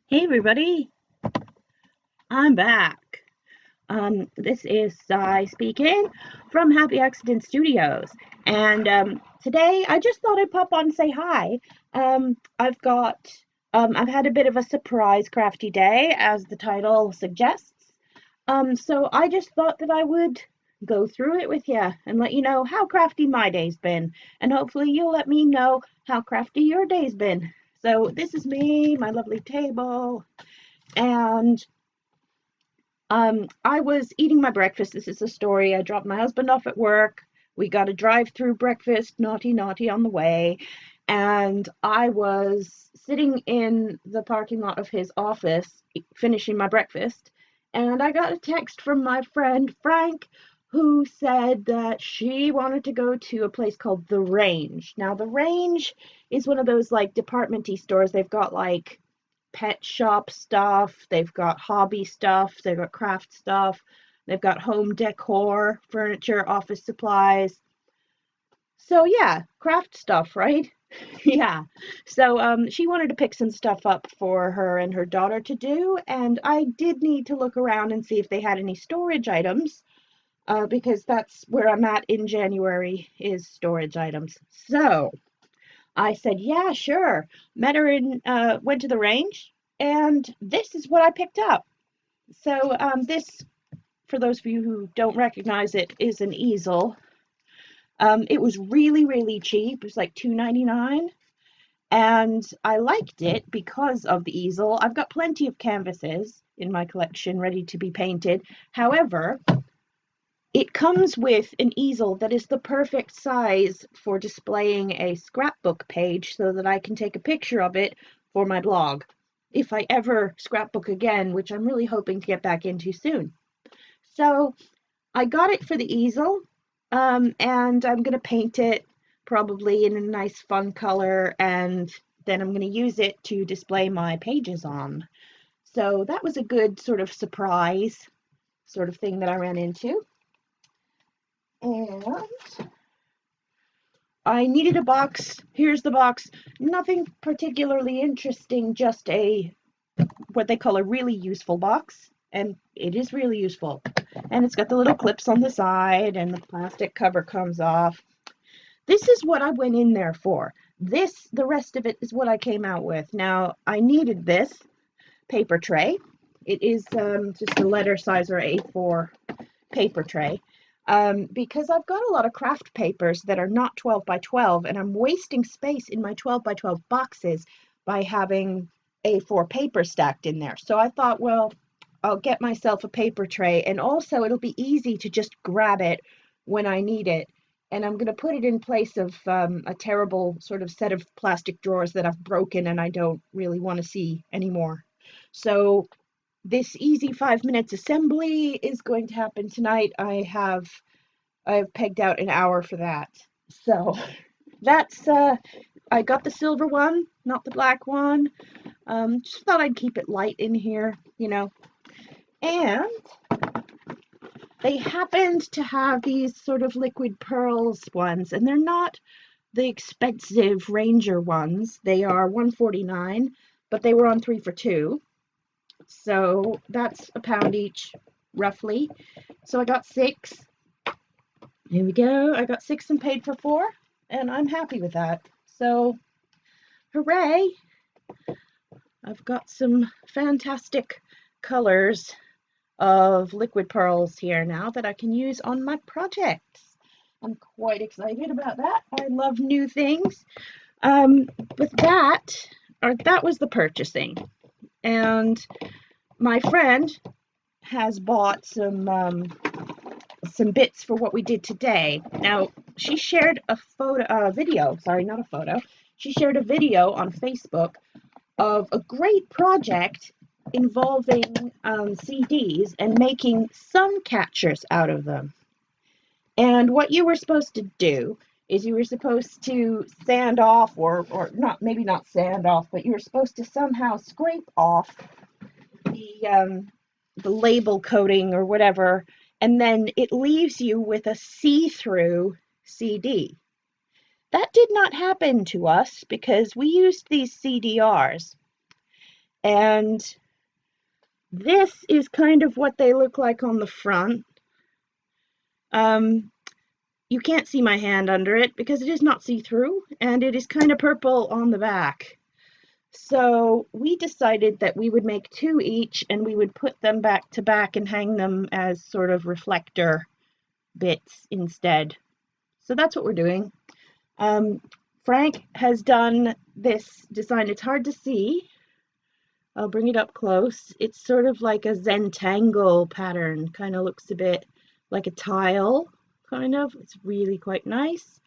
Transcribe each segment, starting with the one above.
Hey everybody, I'm back. This is Sai speaking from Happy Accident Studios, and today I just thought I'd pop on and say hi. I've had a bit of a surprise crafty day, as the title suggests. So I just thought that I would go through it with you and let you know how crafty my day's been, and hopefully you'll let me know how crafty your day's been. So this is me, my lovely table. And I was eating my breakfast. This is the story. I dropped my husband off at work. We got a drive-through breakfast, naughty, naughty on the way. And I was sitting in the parking lot of his office, finishing my breakfast. And I got a text from my friend Frank, who said that she wanted to go to a place called The Range. Now, The Range is one of those like department-y stores. They've got like pet shop stuff, they've got hobby stuff, they've got craft stuff, they've got home decor, furniture, office supplies. So yeah, craft stuff, right? Yeah. So she wanted to pick some stuff up for her and her daughter to do, and I did need to look around and see if they had any storage items, because that's where I'm at in January is storage items. So I said, yeah, sure. Met her in, went to the range, and this is what I picked up. So this, for those of you who don't recognize it, is an easel. It was really, really cheap. It was like $2.99, and I liked it because of the easel. I've got plenty of canvases in my collection ready to be painted. However, it comes with an easel that is the perfect size for displaying a scrapbook page so that I can take a picture of it for my blog if I ever scrapbook again, which I'm really hoping to get back into soon. So I got it for the easel, and I'm going to paint it probably in a nice fun color, and then I'm going to use it to display my pages on. So that was a good sort of surprise sort of thing that I ran into. And I needed a box. Here's the box. Nothing particularly interesting, just a what they call a really useful box. And it is really useful. And it's got the little clips on the side, and the plastic cover comes off. This is what I went in there for. The rest of it is what I came out with. Now, I needed this paper tray. It is just a letter size or A4 paper tray. Because I've got a lot of craft papers that are not 12 by 12, and I'm wasting space in my 12 by 12 boxes by having A4 paper stacked in there. So I thought, well, I'll get myself a paper tray, and also it'll be easy to just grab it when I need it. And I'm going to put it in place of a terrible sort of set of plastic drawers that I've broken and I don't really want to see anymore. So this easy 5 minutes assembly is going to happen tonight. I've pegged out an hour for that. So that's I got the silver one, not the black one. Just thought I'd keep it light in here. And they happened to have these sort of liquid pearls ones, and they're not the expensive Ranger ones. They are $1.49, but they were on 3 for 2. So that's a pound each, roughly. So I got 6. Here we go. I got 6 and paid for 4, and I'm happy with that. So, hooray! I've got some fantastic colors of liquid pearls here now that I can use on my projects. I'm quite excited about that. I love new things. With that was the purchasing. And my friend has bought some bits for what we did today. Now, she shared a video, sorry, not a photo. She shared a video on Facebook of a great project involving CDs and making sun catchers out of them. And what you were supposed to do is you were supposed to sand off, or not, maybe not sand off, but you were supposed to somehow scrape off the label coating or whatever, and then it leaves you with a see-through CD. That did not happen to us because we used these CDRs, And this is kind of what they look like on the front. You can't see my hand under it because it is not see-through, and it is kind of purple on the back. So we decided that we would make 2 each, and we would put them back to back and hang them as sort of reflector bits instead. So that's what we're doing. Frank has done this design. It's hard to see. I'll bring it up close. It's sort of like a Zentangle pattern. Kind of looks a bit like a tile, kind of. It's really quite nice.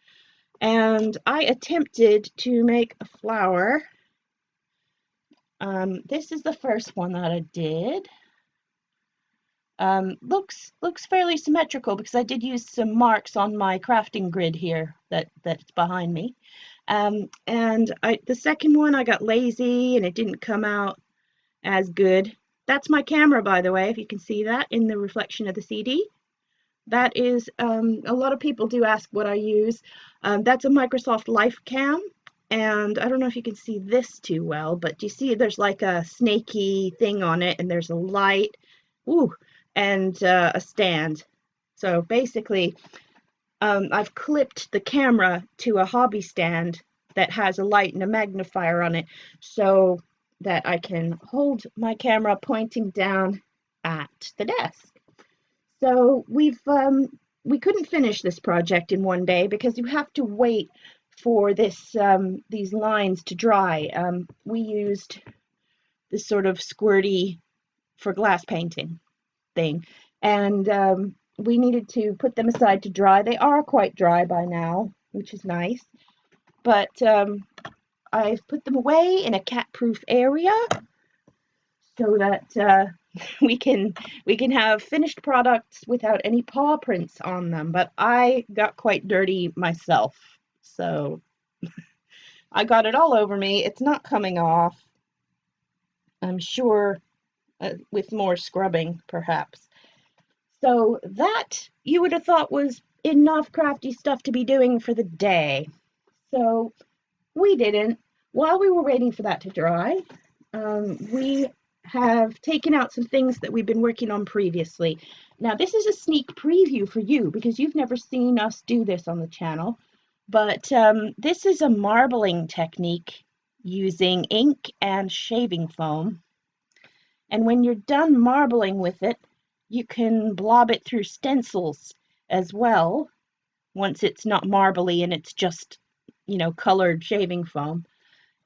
And I attempted to make a flower. This is the first one that I did. Looks fairly symmetrical because I did use some marks on my crafting grid here that's behind me. And the second one I got lazy and it didn't come out as good. That's my camera, by the way, if you can see that in the reflection of the CD. That is, a lot of people do ask what I use. That's a Microsoft LifeCam, and I don't know if you can see this too well, but do you see there's like a snaky thing on it, and there's a light, ooh, and a stand. So basically, I've clipped the camera to a hobby stand that has a light and a magnifier on it, so that I can hold my camera pointing down at the desk. So we couldn't finish this project in one day because you have to wait for these lines to dry. We used this sort of squirty for glass painting thing, and we needed to put them aside to dry. They are quite dry by now, which is nice, but I've put them away in a cat-proof area so that we can have finished products without any paw prints on them. But I got quite dirty myself, so I got it all over me. It's not coming off, I'm sure, with more scrubbing perhaps. So that you would have thought was enough crafty stuff to be doing for the day. So we didn't. While we were waiting for that to dry, we have taken out some things that we've been working on previously. Now, this is a sneak preview for you because you've never seen us do this on the channel, but this is a marbling technique using ink and shaving foam. And when you're done marbling with it, you can blob it through stencils as well, once it's not marbly and it's just, colored shaving foam.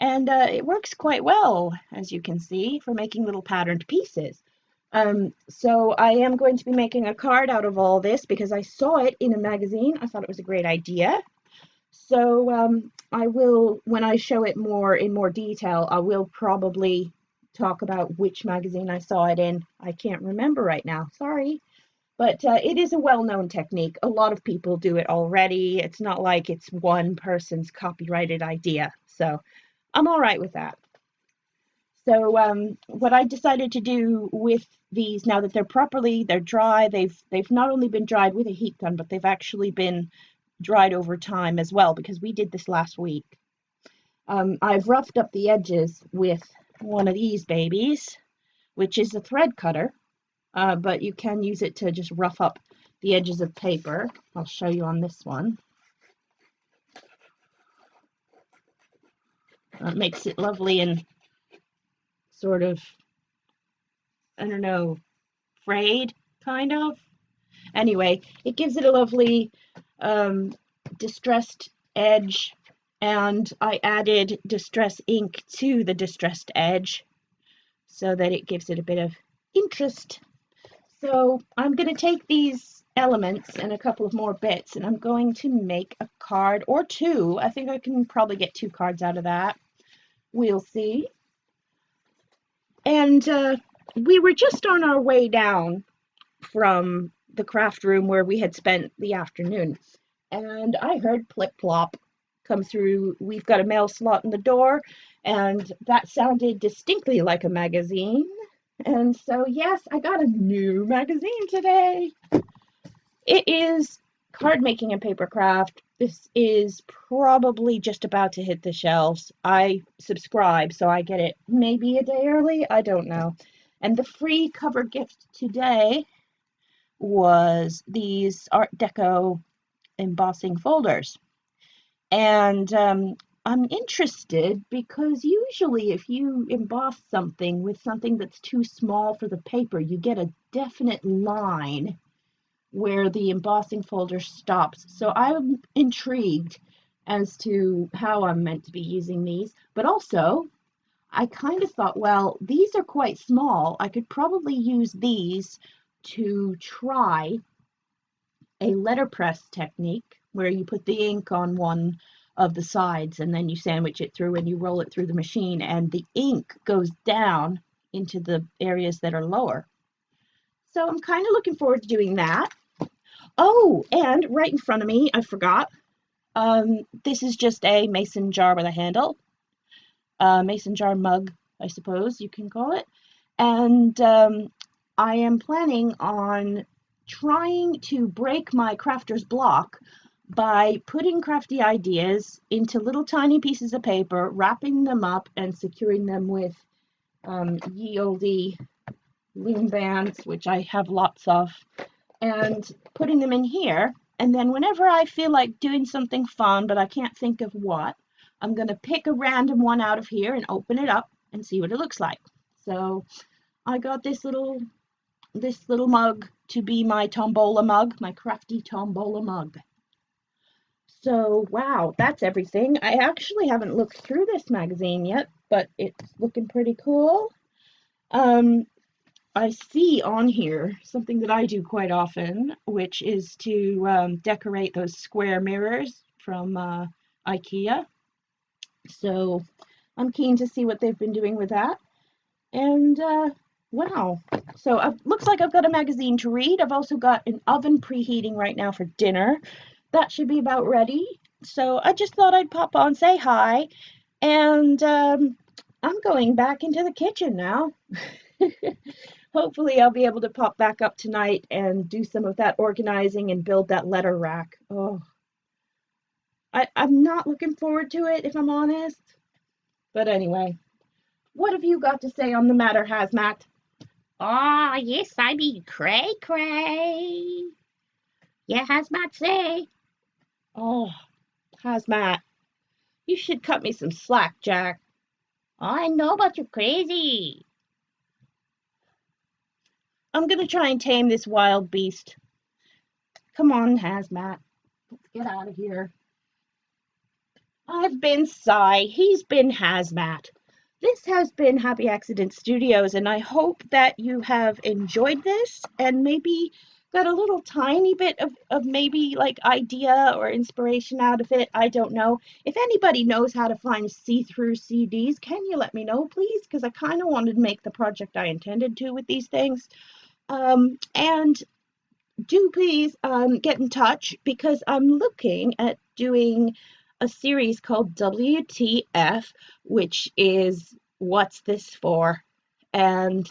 And it works quite well, as you can see, for making little patterned pieces. So I am going to be making a card out of all this because I saw it in a magazine. I thought it was a great idea. So I will, when I show it in more detail, I will probably talk about which magazine I saw it in. I can't remember right now, sorry. But it is a well-known technique. A lot of people do it already. It's not like it's one person's copyrighted idea. So I'm all right with that. So what I decided to do with these, now that they're dry, they've not only been dried with a heat gun, but they've actually been dried over time as well, because we did this last week. I've roughed up the edges with one of these babies, which is a thread cutter, but you can use it to just rough up the edges of paper. I'll show you on this one. It makes it lovely and sort of, I don't know, frayed, kind of. Anyway, it gives it a lovely distressed edge, and I added distress ink to the distressed edge so that it gives it a bit of interest. So I'm going to take these elements and a couple of more bits, and I'm going to make a card or two. I think I can probably get 2 cards out of that. We'll see. And we were just on our way down from the craft room where we had spent the afternoon, and I heard plip plop come through. We've got a mail slot in the door, and that sounded distinctly like a magazine. And so, yes, I got a new magazine today. It is card making and paper craft. This is probably just about to hit the shelves. I subscribe, so I get it maybe a day early. I don't know. And the free cover gift today was these Art Deco embossing folders. And I'm interested because usually if you emboss something with something that's too small for the paper, you get a definite line where the embossing folder stops. So I'm intrigued as to how I'm meant to be using these, but also I kind of thought, well, these are quite small. I could probably use these to try a letterpress technique where you put the ink on one of the sides and then you sandwich it through and you roll it through the machine and the ink goes down into the areas that are lower. So I'm kind of looking forward to doing that. Oh, and right in front of me, I forgot, this is just a mason jar with a handle, mason jar mug, I suppose you can call it. And I am planning on trying to break my crafter's block by putting crafty ideas into little tiny pieces of paper, wrapping them up and securing them with ye olde loom bands, which I have lots of, and putting them in here. And then whenever I feel like doing something fun, but I can't think of what, I'm going to pick a random one out of here and open it up and see what it looks like. So I got this little mug to be my tombola mug, my crafty tombola mug. So wow, that's everything. I actually haven't looked through this magazine yet, but it's looking pretty cool. I see on here something that I do quite often, which is to decorate those square mirrors from IKEA. So I'm keen to see what they've been doing with that. And wow, so looks like I've got a magazine to read. I've also got an oven preheating right now for dinner. That should be about ready. So I just thought I'd pop on, say hi, and I'm going back into the kitchen now. Hopefully I'll be able to pop back up tonight and do some of that organizing and build that letter rack. Oh, I'm not looking forward to it, if I'm honest. But anyway, what have you got to say on the matter, Hazmat? Oh, yes, I be cray cray. Yeah, Hazmat say. Oh, Hazmat, you should cut me some slack, Jack. I know about you crazy. I'm gonna try and tame this wild beast. Come on, Hazmat. Let's get out of here. I've been Cy. He's been Hazmat. This has been Happy Accident Studios, and I hope that you have enjoyed this and maybe got a little tiny bit of maybe like idea or inspiration out of it. I don't know. If anybody knows how to find see-through CDs, can you let me know, please? Because I kind of wanted to make the project I intended to with these things. And do please get in touch because I'm looking at doing a series called WTF, which is What's This For? And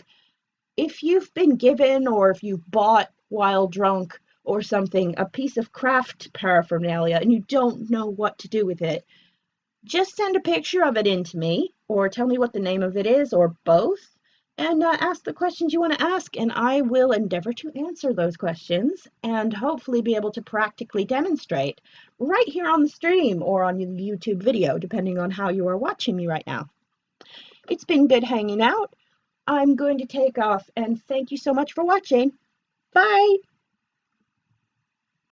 if you've been given or if you bought while drunk or something, a piece of craft paraphernalia and you don't know what to do with it, just send a picture of it in to me or tell me what the name of it is or both and ask the questions you want to ask, and I will endeavor to answer those questions and hopefully be able to practically demonstrate right here on the stream or on the YouTube video, depending on how you are watching me right now. It's been good hanging out. I'm going to take off, and thank you so much for watching. Bye!